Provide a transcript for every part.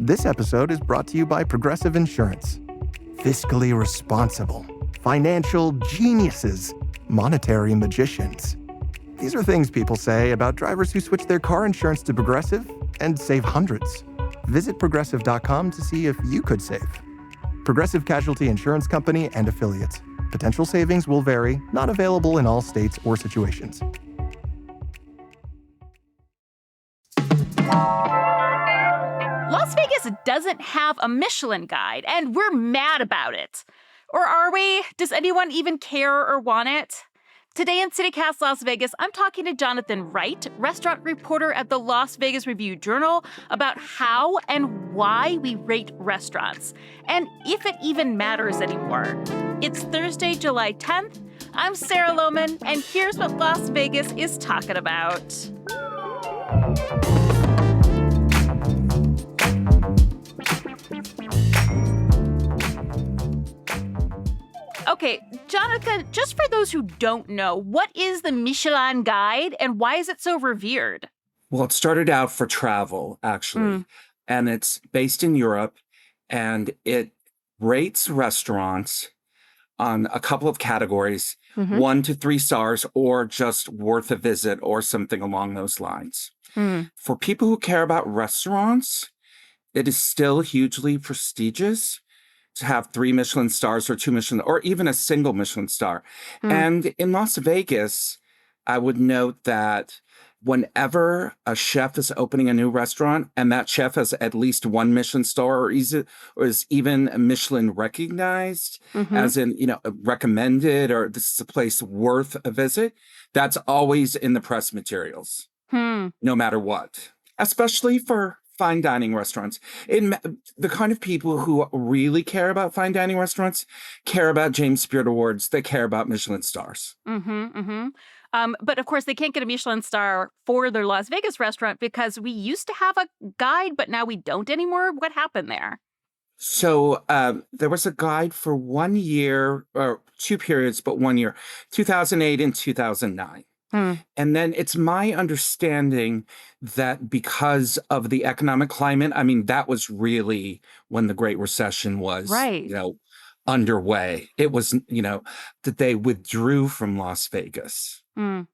This episode is brought to you by Progressive Insurance. Fiscally responsible, financial geniuses, monetary magicians. These are things people say about drivers who switch their car insurance to Progressive and save hundreds. Visit progressive.com to see if you could save. Progressive Casualty Insurance Company and Affiliates. Potential savings will vary, not available in all states or situations. Las Vegas doesn't have a Michelin guide, and we're mad about it. Or are we? Does anyone even care or want it? Today in CityCast Las Vegas, I'm talking to Jonathan Wright, restaurant reporter at the Las Vegas Review-Journal, about how and why we rate restaurants, and if it even matters anymore. It's Thursday, July 10th. I'm Sarah Lohman, and here's what Las Vegas is talking about. Okay, Jonathan, just for those who don't know, what is the Michelin Guide and why is it so revered? Well, it started out for travel, actually, and it's based in Europe, and it rates restaurants on a couple of categories, 1 to 3 stars, or just worth a visit, or something along those lines. For people who care about restaurants, it is still hugely prestigious to have 3 Michelin stars or 2 Michelin, or even a single Michelin star. And in Las Vegas, I would note that whenever a chef is opening a new restaurant and that chef has at least 1 Michelin star or is even Michelin recognized, as in, recommended, or this is a place worth a visit, that's always in the press materials, no matter what, especially for fine dining restaurants. The kind of people who really care about fine dining restaurants care about James Beard Awards. They care about Michelin stars. But of course, they can't get a Michelin star for their Las Vegas restaurant because we used to have a guide, but now we don't anymore. What happened there? So there was a guide for 1 year, or 2 periods, but 1 year, 2008 and 2009. And then it's my understanding that because of the economic climate, I mean, that was really when the Great Recession was, underway. It was, that they withdrew from Las Vegas. Wait,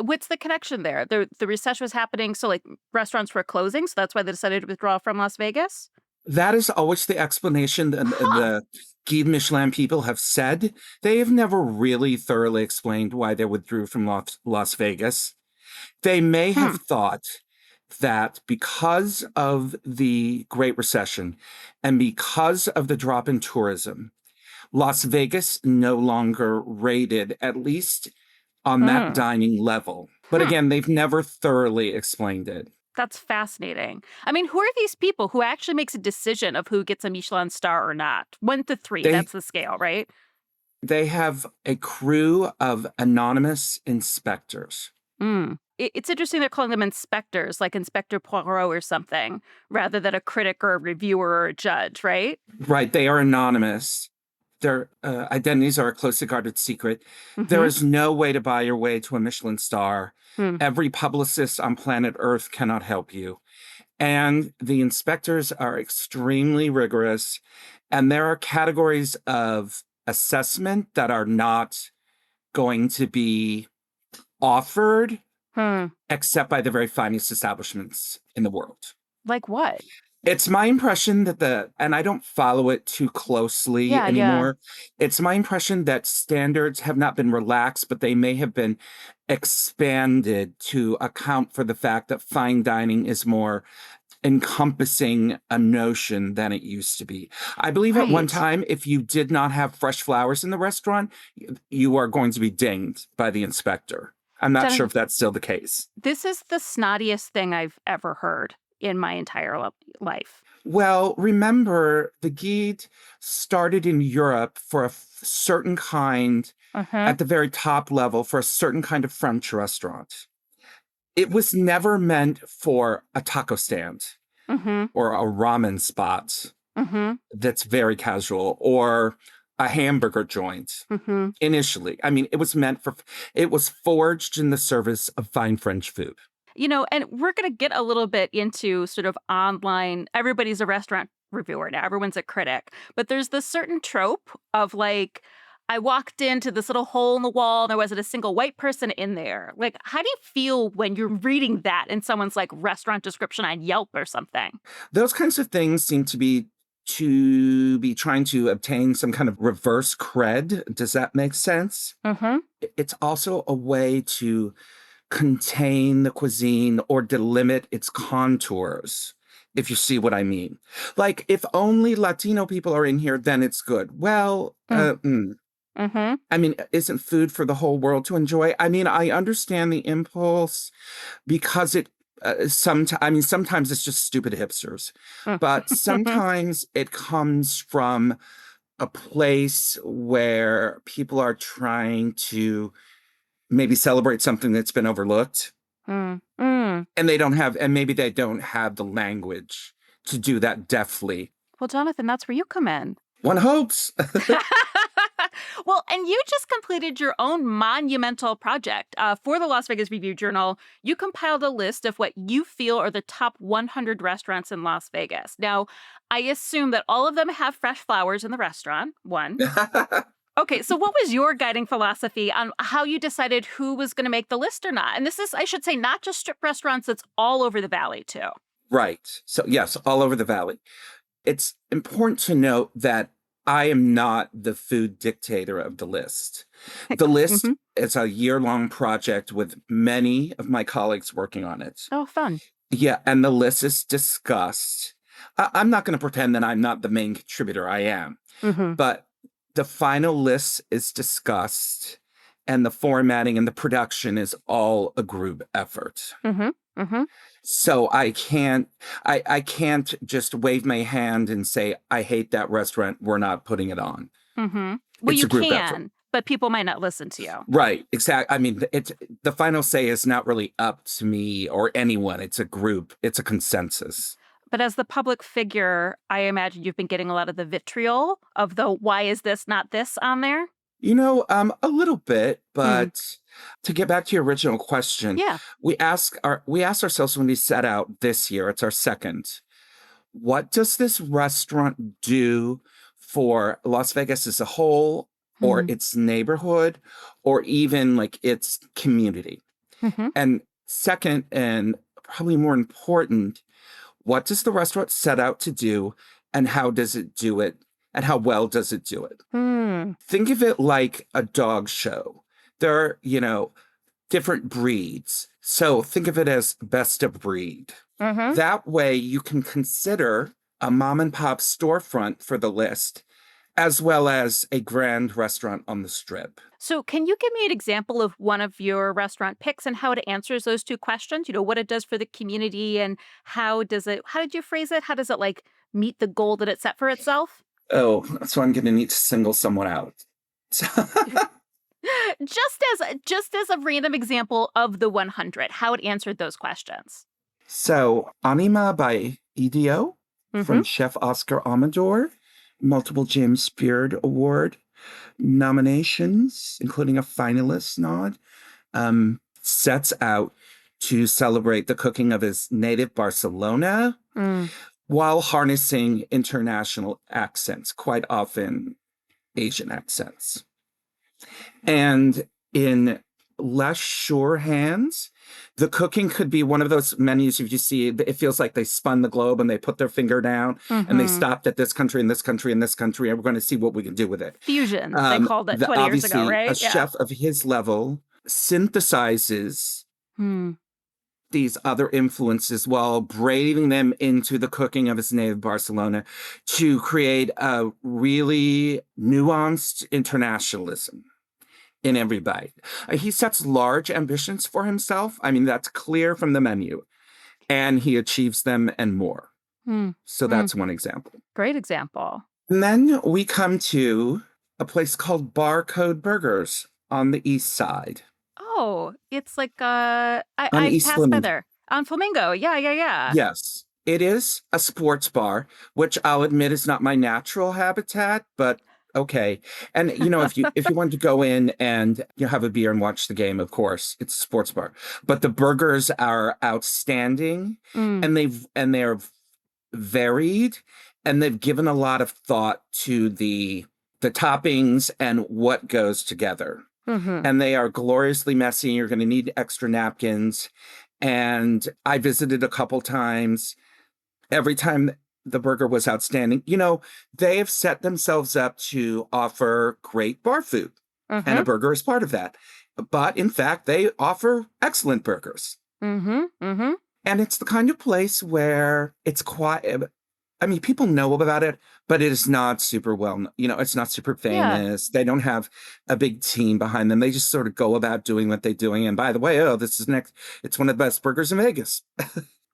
what's the connection there? The recession was happening, so like restaurants were closing, so that's why they decided to withdraw from Las Vegas? That is always the explanation that the Guide Michelin people have said. They have never really thoroughly explained why they withdrew from Las Vegas. They may have thought that because of the Great Recession and because of the drop in tourism, Las Vegas no longer rated, at least on that dining level. But again, they've never thoroughly explained it. That's fascinating. I mean, who are these people who actually makes a decision of who gets a Michelin star or not? 1 to 3, that's the scale, right? They have a crew of anonymous inspectors. It's interesting they're calling them inspectors, like Inspector Poirot or something, rather than a critic or a reviewer or a judge, right? Right, they are anonymous. Their identities are a closely guarded secret. There is no way to buy your way to a Michelin star. Every publicist on planet Earth cannot help you. And the inspectors are extremely rigorous. And there are categories of assessment that are not going to be offered except by the very finest establishments in the world. Like what? It's my impression that and I don't follow it too closely anymore. It's my impression that standards have not been relaxed, but they may have been expanded to account for the fact that fine dining is more encompassing a notion than it used to be. I believe at one time, if you did not have fresh flowers in the restaurant, you are going to be dinged by the inspector. I'm not sure if that's still the case. This is the snottiest thing I've ever heard in my entire life. Well, remember, the Guide started in Europe for a certain kind, at the very top level, for a certain kind of French restaurant. It was never meant for a taco stand or a ramen spot that's very casual, or a hamburger joint initially. I mean, it was forged in the service of fine French food. And we're going to get a little bit into sort of online. Everybody's a restaurant reviewer now, everyone's a critic. But there's this certain trope of like, I walked into this little hole in the wall and there wasn't a single white person in there. Like, how do you feel when you're reading that in someone's like restaurant description on Yelp or something? Those kinds of things seem to be trying to obtain some kind of reverse cred. Does that make sense? Mm-hmm. It's also a way to contain the cuisine or delimit its contours, if you see what I mean. Like, if only Latino people are in here, then it's good. Well, Mm-hmm. I mean, isn't food for the whole world to enjoy? I mean, I understand the impulse because sometimes it's just stupid hipsters, but sometimes it comes from a place where people are trying to maybe celebrate something that's been overlooked, Mm. Mm. and maybe they don't have the language to do that deftly. Well, Jonathan, that's where you come in. One hopes. Well, and you just completed your own monumental project for the Las Vegas Review-Journal. You compiled a list of what you feel are the top 100 restaurants in Las Vegas. Now, I assume that all of them have fresh flowers in the restaurant, one. Okay, so what was your guiding philosophy on how you decided who was going to make the list or not? And this is, I should say, not just strip restaurants, it's all over the valley, too. Right. So, yes, all over the valley. It's important to note that I am not the food dictator of the list. The list Mhm. is a year-long project with many of my colleagues working on it. Oh, fun. Yeah, and the list is discussed. I'm not going to pretend that I'm not the main contributor. I am. Mm-hmm. But the final list is discussed, and the formatting and the production is all a group effort. Mm-hmm. Mm-hmm. So I can't just wave my hand and say, I hate that restaurant, we're not putting it on. Mm-hmm. Well, It's you a group can, effort. but people might not listen to you. Right, exactly. I mean, the final say is not really up to me or anyone. It's a group. It's a consensus. But as the public figure, I imagine you've been getting a lot of the vitriol of the why is this not this on there? A little bit, but to get back to your original question, Yeah. we asked ourselves when we set out this year, it's our second, what does this restaurant do for Las Vegas as a whole, or Mhm. its neighborhood, or even like its community? Mhm. And second, and probably more important, what does the restaurant set out to do, and how does it do it, and how well does it do it? Hmm. Think of it like a dog show. There are, different breeds. So think of it as best of breed. Mhm. That way you can consider a mom and pop storefront for the list, as well as a grand restaurant on the strip. So, can you give me an example of one of your restaurant picks and how it answers those two questions? What it does for the community and how did you phrase it? How does it like meet the goal that it set for itself? Oh, so I'm going to need to single someone out. Just as a random example of the 100, how it answered those questions. So, Anima by EDO Mhm. from Chef Oscar Amador, multiple James Beard Award nominations, including a finalist nod, sets out to celebrate the cooking of his native Barcelona Mm. while harnessing international accents, quite often Asian accents. And in less sure hands, the cooking could be one of those menus. If you see it feels like they spun the globe and they put their finger down and they Mhm. stopped at this country and this country and this country, and we're going to see what we can do with it. Fusion, they called it 20 years ago, Obviously, a right? Yeah. chef of his level synthesizes Hmm. these other influences while braiding them into the cooking of his native Barcelona to create a really nuanced internationalism in every bite. He sets large ambitions for himself. I mean, that's clear from the menu, and he achieves them and more. Hmm. So Hmm. that's one example. Great example. And then we come to a place called Barcode Burgers on the east side, Oh, it's like on I've East passed by Flamingo. there on Flamingo. Yeah, yeah, yeah. Yes, it is a sports bar, which I'll admit is not my natural habitat, but Okay. And if you want to go in and have a beer and watch the game, of course, it's a sports bar. But the burgers are outstanding Mm. and they're varied, and they've given a lot of thought to the toppings and what goes together. Mm-hmm. And they are gloriously messy. You're going to need extra napkins. And I visited a couple times. Every time the burger was outstanding. They have set themselves up to offer great bar food, and Mm-hmm. a burger is part of that. But in fact, they offer excellent burgers. Mm-hmm. Mm-hmm. And it's the kind of place where it's quiet. I mean, people know about it, but it is not super it's not super Yeah. famous. They don't have a big team behind them. They just sort of go about doing what they're doing. And by the way, it's one of the best burgers in Vegas.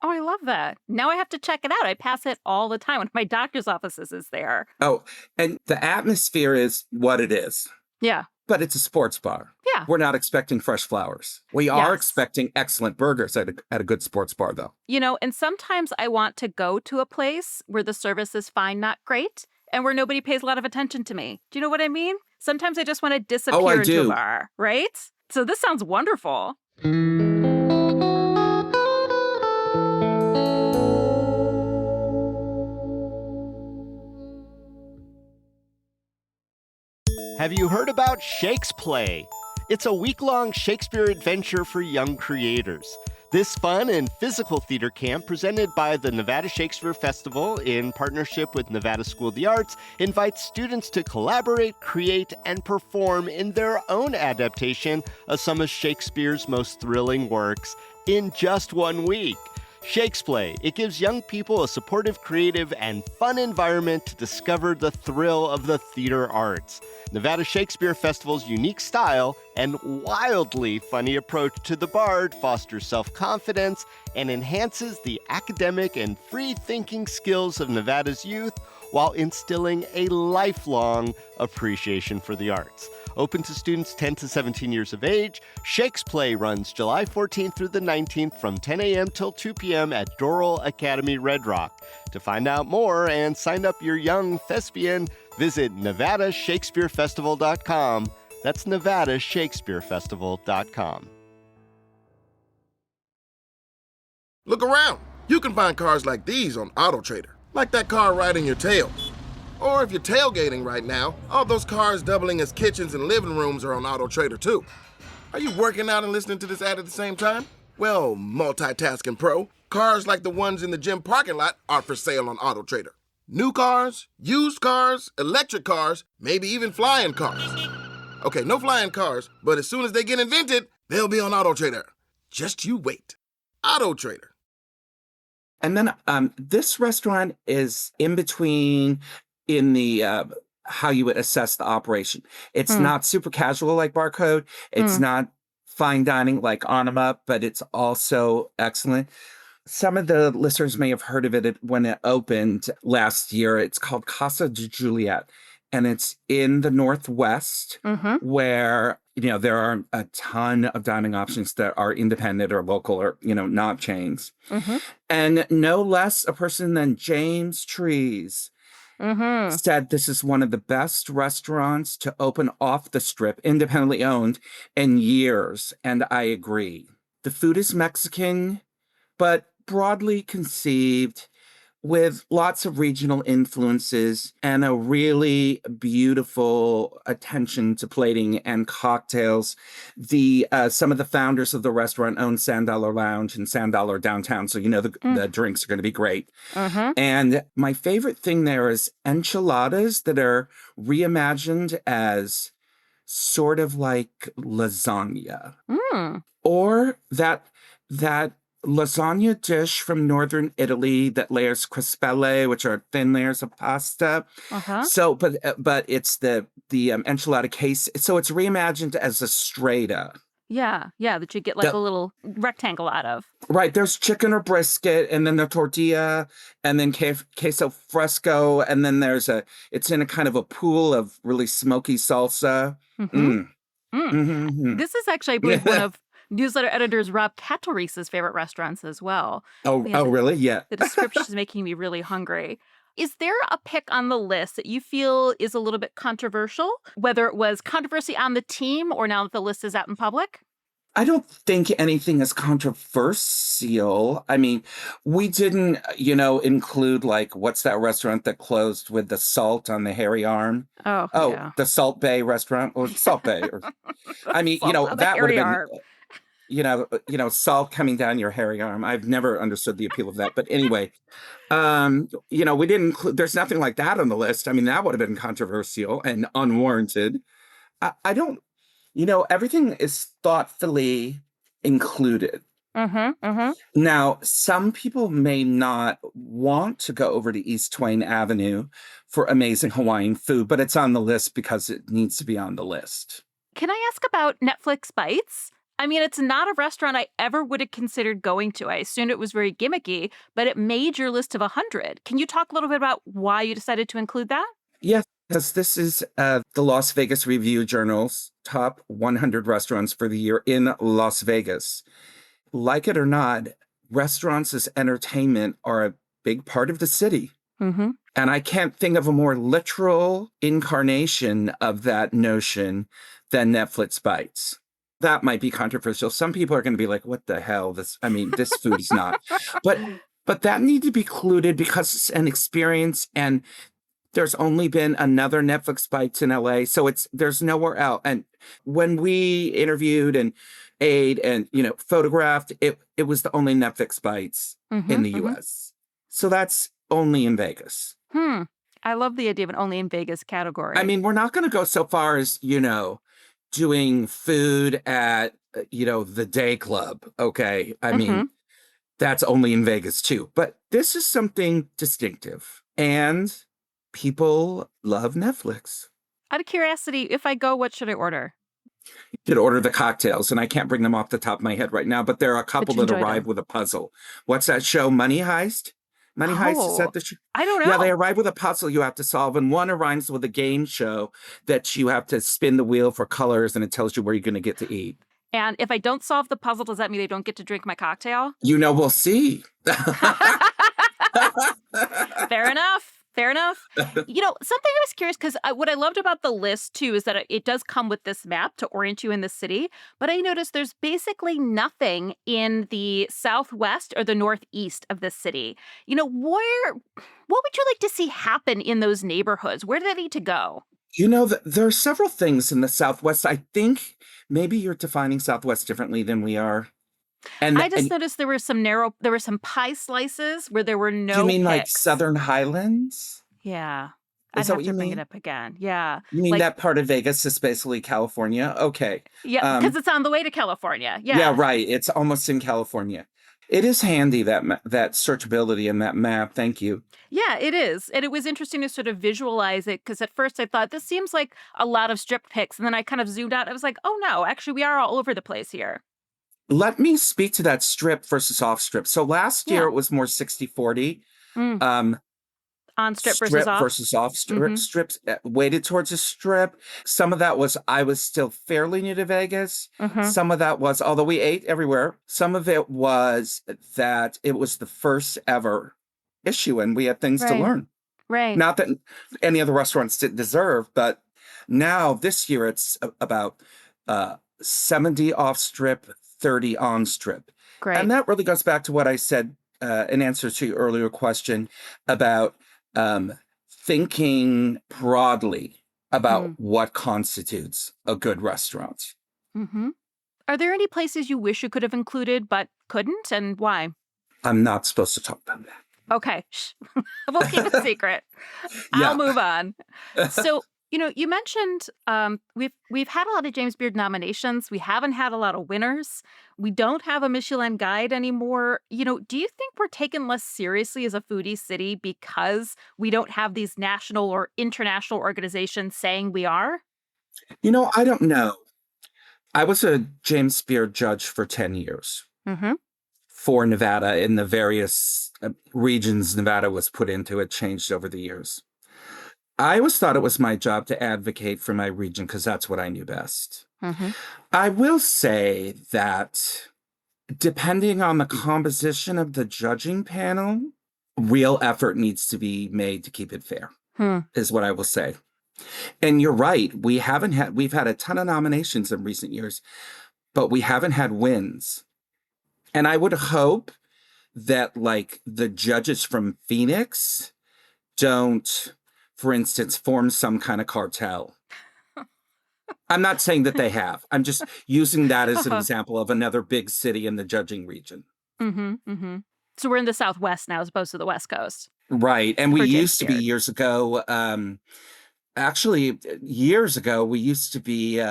Oh, I love that. Now I have to check it out. I pass it all the time. One of my doctor's offices is there. Oh, and the atmosphere is what it is, Yeah. but it's a sports bar. Yeah. We're not expecting fresh flowers. We are expecting excellent burgers at a good sports bar, though. And sometimes I want to go to a place where the service is fine, not great, and where nobody pays a lot of attention to me. Do you know what I mean? Sometimes I just want to Oh, I disappear into a do. bar, right? So this sounds wonderful. Have you heard about Shakes Play? It's a week-long Shakespeare adventure for young creators. This fun and physical theater camp, presented by the Nevada Shakespeare Festival in partnership with Nevada School of the Arts, invites students to collaborate, create, and perform in their own adaptation of some of Shakespeare's most thrilling works in just 1 week. Shakes Play. It gives young people a supportive, creative, and fun environment to discover the thrill of the theater arts. Nevada Shakespeare Festival's unique style and wildly funny approach to the bard fosters self-confidence and enhances the academic and free-thinking skills of Nevada's youth while instilling a lifelong appreciation for the arts. Open to students 10 to 17 years of age, Shakes Play runs July 14th through the 19th from 10 a.m. till 2 p.m. at Doral Academy, Red Rock. To find out more and sign up your young thespian, visit NevadaShakespeareFestival.com. That's NevadaShakespeareFestival.com. Look around. You can find cars like these on AutoTrader, like that car riding your tail. Or if you're tailgating right now, all those cars doubling as kitchens and living rooms are on AutoTrader too. Are you working out and listening to this ad at the same time? Well, multitasking pro, cars like the ones in the gym parking lot are for sale on AutoTrader. New cars, used cars, electric cars, maybe even flying cars. Okay, no flying cars, but as soon as they get invented, they'll be on AutoTrader. Just you wait. AutoTrader. And then this restaurant is in between in the how you would assess the operation. It's not super casual like Barcode. It's not fine dining like On 'em Up, but it's also excellent. Some of the listeners may have heard of it when it opened last year. It's called Casa de Juliet, and it's in the Northwest where, there are a ton of dining options that are independent or local or, not chains. And no less a person than James Trees said this is one of the best restaurants to open off the strip, independently owned, in years. And I agree. The food is Mexican, but broadly conceived with lots of regional influences and a really beautiful attention to plating and cocktails. Some of the founders of the restaurant own Sand Dollar Lounge and Sand Dollar downtown, so the drinks are going to be great. And my favorite thing there is enchiladas that are reimagined as sort of like lasagna, or that lasagna dish from northern Italy that layers crispelle, which are thin layers of pasta. So, but it's the enchilada case. So it's reimagined as a strata. Yeah, that you get like a little rectangle out of. Right. There's chicken or brisket, and then the tortilla, and then queso fresco, and then it's in a kind of a pool of really smoky salsa. This is actually, I believe, one of newsletter editors Rob Cattelreese's favorite restaurants as well. Oh, Yeah, really? Yeah. the description is making me really hungry. Is there a pick on the list that you feel is a little bit controversial, whether it was controversy on the team or now that the list is out in public? I don't think anything is controversial. I mean, we didn't, include like what's that restaurant that closed with the salt on the hairy arm? Oh, Oh, yeah. the Salt Bay restaurant or Salt Bay. Or, I mean, Salt on the that would have hairy been, arm. salt coming down your hairy arm. I've never understood the appeal of that. But anyway, we didn't include, there's nothing like that on the list. I mean, that would have been controversial and unwarranted. I don't, everything is thoughtfully included. Mm-hmm, mm-hmm. Now, some people may not want to go over to East Twain Avenue for amazing Hawaiian food, but it's on the list because it needs to be on the list. Can I ask about Netflix Bites? I mean, it's not a restaurant I ever would have considered going to. I assumed it was very gimmicky, but it made your list of 100. Can you talk a little bit about why you decided to include that? Yes, because this is the Las Vegas Review Journal's top 100 restaurants for the year in Las Vegas. Like it or not, restaurants as entertainment are a big part of the city. Mm-hmm. And I can't think of a more literal incarnation of that notion than Netflix Bites. That might be controversial. Some people are going to be like, what the hell? This food is not. But that need to be included because it's an experience, and there's only been another Netflix Bites in LA. So there's nowhere else. And when we interviewed and ate and, photographed, it was the only Netflix Bites in the US. So that's only in Vegas. I love the idea of an only in Vegas category. I mean, we're not going to go so far as, doing food at, the day club. Okay. I mean, that's only in Vegas too. But this is something distinctive. And people love Netflix. Out of curiosity, if I go, what should I order? You should order the cocktails, and I can't bring them off the top of my head right now, but there are a couple that arrive with a puzzle. What's that show, Money Heist? Money Heist, is that the show? I don't know. Yeah, they arrive with a puzzle you have to solve, and one arrives with a game show that you have to spin the wheel for colors, and it tells you where you're going to get to eat. And if I don't solve the puzzle, does that mean I don't get to drink my cocktail? We'll see. Fair enough. Fair enough. Something I was curious, because what I loved about the list, too, is that it does come with this map to orient you in the city. But I noticed there's basically nothing in the southwest or the northeast of the city. What would you like to see happen in those neighborhoods? Where do they need to go? There are several things in the Southwest. I think maybe you're defining Southwest differently than we are. And I just noticed there were some pie slices where there were no you mean picks. like Southern Highlands? Yeah. Is I'd that have what to you bring mean? it up again. Yeah. You mean that part of Vegas is basically California? Okay. Yeah, because it's on the way to California. Yeah. Yeah, right. It's almost in California. It is handy, that searchability in that map. Thank you. Yeah, it is. And it was interesting to sort of visualize it, because at first I thought this seems like a lot of strip picks. And then I kind of zoomed out. I was like, oh, no, actually, we are all over the place here. Let me speak to that strip versus off strip. So last year it was more 60-40. On strip versus off? Versus off strip. Strips weighted towards a strip. Some of that was I was still fairly new to Vegas. Some of that was, although we ate everywhere, some of it was that it was the first ever issue and we had things to learn. Right. Not that any of the restaurants didn't deserve, but now this year it's about 70 off strip, 30 on strip. Great. And that really goes back to what I said in answer to your earlier question about thinking broadly about what constitutes a good restaurant. Are there any places you wish you could have included but couldn't, and why? I'm not supposed to talk about that. Okay. Shh. We'll keep it secret. Yeah. I'll move on. So, you mentioned we've had a lot of James Beard nominations. We haven't had a lot of winners. We don't have a Michelin guide anymore. Do you think we're taken less seriously as a foodie city because we don't have these national or international organizations saying we are? I don't know. I was a James Beard judge for 10 years for Nevada in the various regions Nevada was put into. It changed over the years. I always thought it was my job to advocate for my region because that's what I knew best. I will say that depending on the composition of the judging panel, real effort needs to be made to keep it fair, is what I will say. And you're right. We've had a ton of nominations in recent years, but we haven't had wins. And I would hope that like the judges from Phoenix don't, for instance, form some kind of cartel. I'm not saying that they have. I'm just using that as an example of another big city in the judging region. So we're in the Southwest now as opposed to the West Coast. Right. And we For James used to be Beard. years ago, actually, years ago, we used to be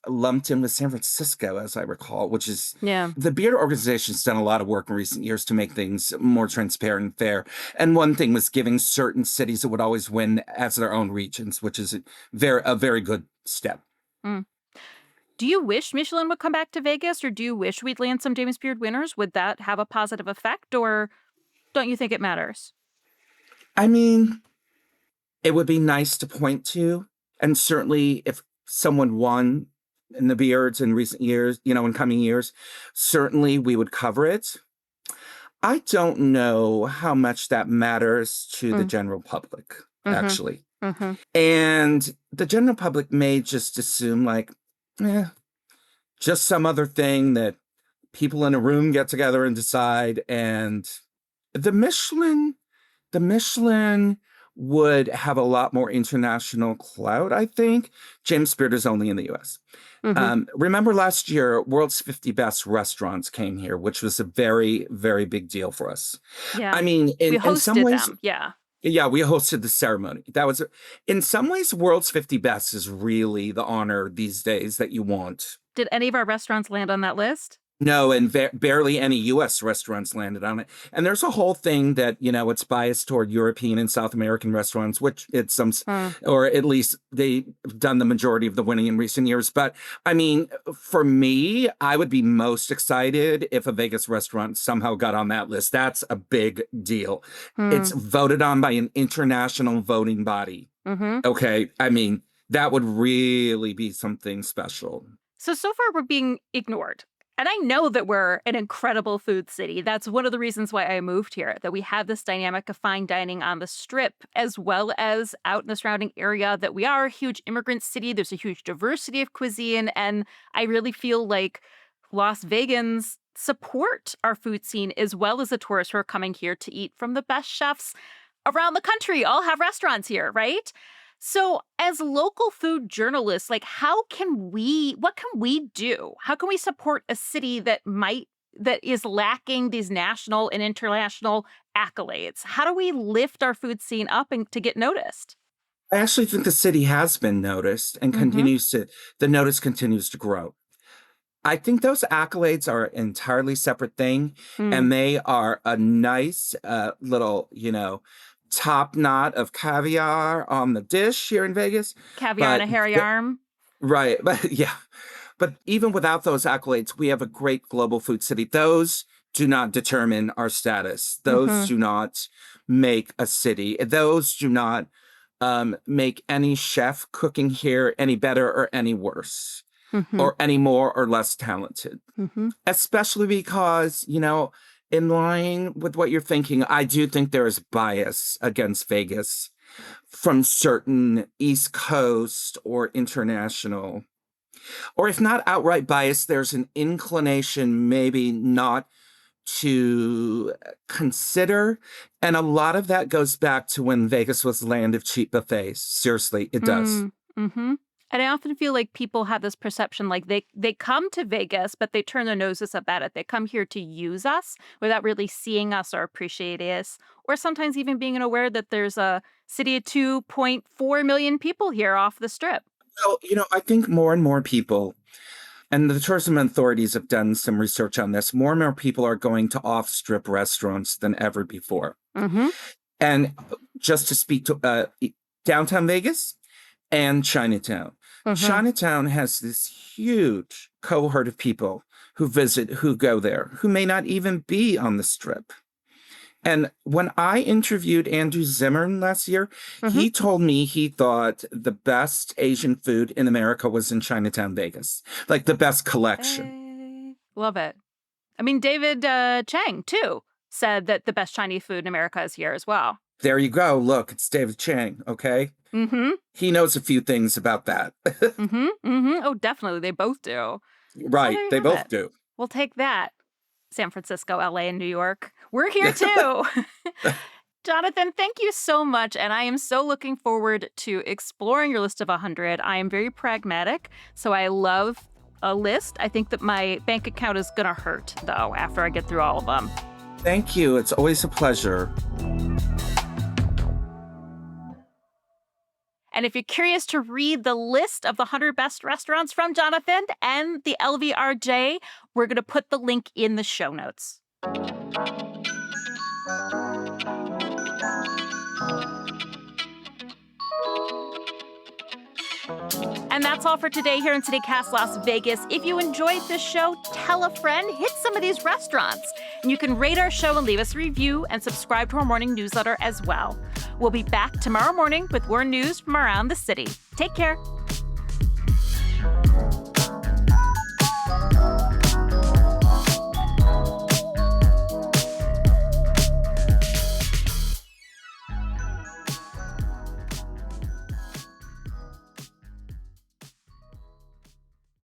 lumped in with San Francisco, as I recall, which is the Beard Organization's done a lot of work in recent years to make things more transparent and fair. And one thing was giving certain cities that would always win as their own regions, which is a very good step. Do you wish Michelin would come back to Vegas, or do you wish we'd land some James Beard winners? Would that have a positive effect, or don't you think it matters? I mean, it would be nice to point to, and certainly if someone won in the Beards in recent years, in coming years, certainly we would cover it. I don't know how much that matters to the general public, actually. And the general public may just assume like, just some other thing that people in a room get together and decide. And the Michelin would have a lot more international clout, I think. James Beard is only in the US. Remember last year, World's 50 Best Restaurants came here, which was a very, very big deal for us. Yeah. I mean, we hosted in some ways, them. Yeah. Yeah, we hosted the ceremony. That was, in some ways, World's 50 Best is really the honor these days that you want. Did any of our restaurants land on that list? No, and barely any U.S. restaurants landed on it. And there's a whole thing that, it's biased toward European and South American restaurants, which it's some, or at least they've done the majority of the winning in recent years. But I mean, for me, I would be most excited if a Vegas restaurant somehow got on that list. That's a big deal. It's voted on by an international voting body. Okay. I mean, that would really be something special. So far we're being ignored. And I know that we're an incredible food city. That's one of the reasons why I moved here, that we have this dynamic of fine dining on the Strip, as well as out in the surrounding area, that we are a huge immigrant city. There's a huge diversity of cuisine. And I really feel like Las Vegans support our food scene, as well as the tourists who are coming here to eat from the best chefs around the country. All have restaurants here, right? So as local food journalists, what can we do? How can we support a city that is lacking these national and international accolades? How do we lift our food scene up and to get noticed? I actually think the city has been noticed and the notice continues to grow. I think those accolades are an entirely separate thing, and they are a nice little, top knot of caviar on the dish here in Vegas. Caviar and a hairy arm. Right. But yeah. But even without those accolades, we have a great global food city. Those do not determine our status. Those do not make a city. Those do not make any chef cooking here any better or any worse, or any more or less talented. Especially because, in line with what you're thinking, I do think there is bias against Vegas from certain East Coast or international, or if not outright bias, there's an inclination maybe not to consider. And a lot of that goes back to when Vegas was land of cheap buffets. Seriously, it does. And I often feel like people have this perception like they come to Vegas, but they turn their noses up at it. They come here to use us without really seeing us or appreciating us, or sometimes even being aware that there's a city of 2.4 million people here off the Strip. Well, I think more and more people, and the tourism authorities have done some research on this, more and more people are going to off-strip restaurants than ever before. And just to speak to downtown Vegas and Chinatown. Chinatown has this huge cohort of people who go there, who may not even be on the Strip. And when I interviewed Andrew Zimmern last year, he told me he thought the best Asian food in America was in Chinatown, Vegas. Like the best collection. Love it. I mean, David Chang, too, said that the best Chinese food in America is here as well. There you go. Look, it's David Chang, okay? Mm-hmm. He knows a few things about that. Oh, definitely. They both do. Right. They both do. We'll take that. San Francisco, LA, and New York. We're here too. Jonathan, thank you so much. And I am so looking forward to exploring your list of 100. I am very pragmatic, so I love a list. I think that my bank account is going to hurt, though, after I get through all of them. Thank you. It's always a pleasure. And if you're curious to read the list of the 100 best restaurants from Jonathan and the LVRJ, we're going to put the link in the show notes. And that's all for today here in CityCast Las Vegas. If you enjoyed this show, tell a friend, hit some of these restaurants. And you can rate our show and leave us a review and subscribe to our morning newsletter as well. We'll be back tomorrow morning with more news from around the city. Take care.